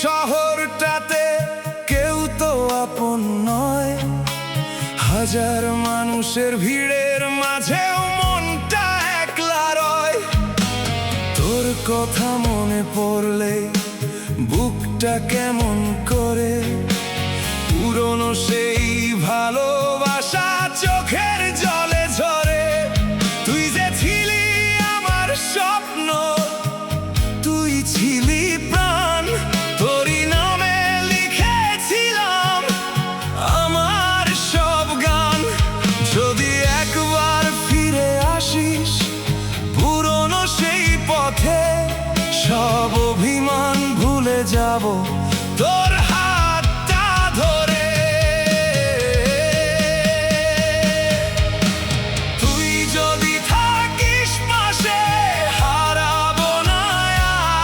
শহরটাতে কেউ তো আপন নয়, হাজার মানুষের ভিড়ের মাঝেও মনটা একলা রয়। তোর কথা মনে পড়লে বুকটা কেমন করে, পুরনো সেই ভালোবাসা চোখের জলে ঝরে। তুই যে ছিলি আমার স্বপ্ন, তুই ছিলি প্রাণ, তোরই নামে লিখেছিলাম আমার সব গান। যদি একবার ফিরে আসিস পুরনো সেই পথে, সব অভিমান ভুলে যাব তোর হাতটা ধরে। তুই যদি থাকিস পাশে হারাবো না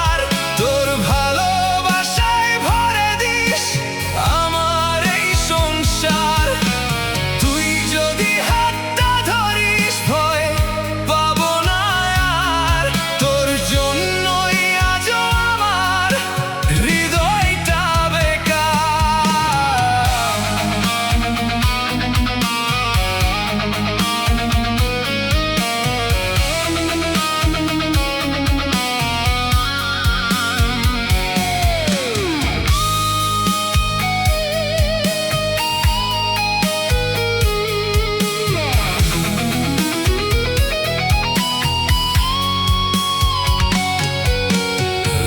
আর, তোর ভালোবাসায় ভরে দিস আমার এই সংসার। তুই যদি হাতটা ধরিস ভয় পাবো না আর, তোর জন্যই আজও আমার হৃদয়টা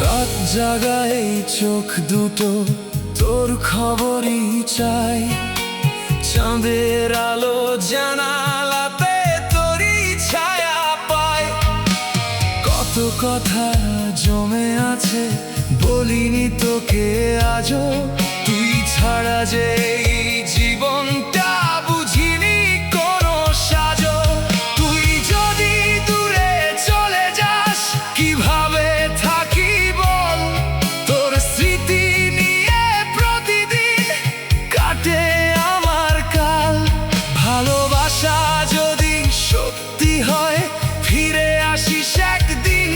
রাত জাগায় চোখ দুটো তোর খবরই চাই। চাঁদের আলো জানালাতে তোরই ছায়া পায়। কত কথা জমে আছে বলিনি তোকে আজও, তুই ছাড়া যে এই জীবনটা বুঝিনি কোনো সাজো। তুই যদি দূরে চলে যাস কিভাবে থাকি বল, তোর স্মৃতি নিয়ে প্রতিদিন কাটে আমার কাল। ভালোবাসা যদি সত্যি হয় ফিরে আসিস একদিন,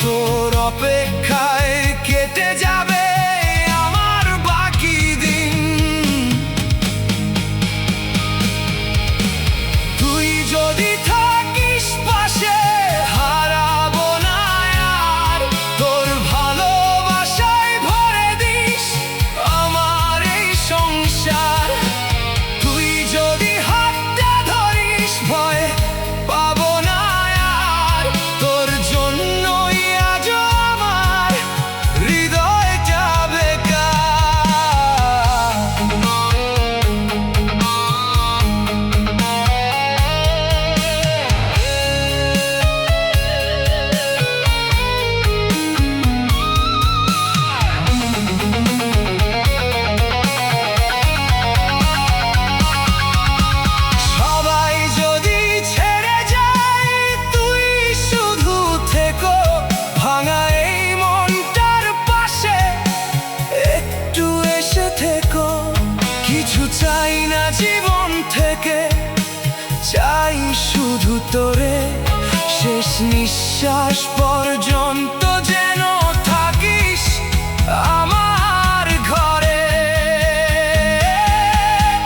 তোর অপেক্ষায় কেটে যাবে আমার বাকি দিন। তুই যদি থাকিস পাশে হারাবো না আর, তোর ভালোবাসায় ভরে দিস আমার এই সংসার। তুই যদি হাতটা ধরিস ভয় পাবো না আর, তোর জন্যই আজও আমার হৃদয়টা সবাই যদি ছেড়ে যায় তুই শুধু থেকো, ভাঙা এই মনটার পাশে একটু এসে থেকো। কিছু চাই না জীবন থেকে, চাই শুধু তোরে। শেষ নিঃশ্বাস পর্যন্ত যেন থাকিস আমার ঘরে।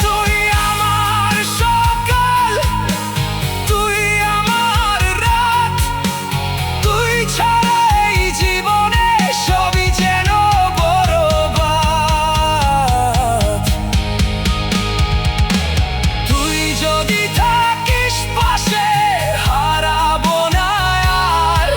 তুই আমার সকাল, তুই আমার রাত, তুই ছাড়া এই জীবনে সবই যেন বরবাদ। তুই যদি থাকিস পাশে হারাবো না আর,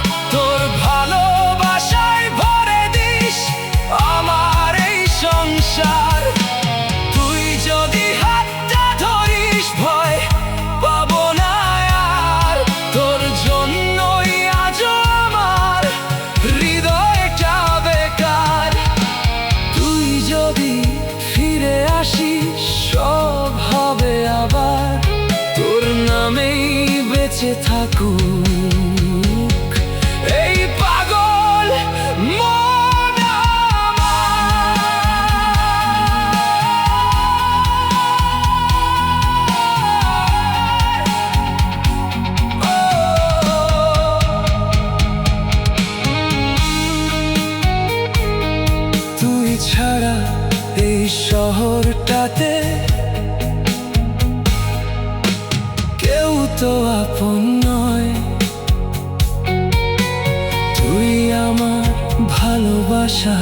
শহরটাতে কেউ তো আপন নয়, তুই আমার ভালোবাসা।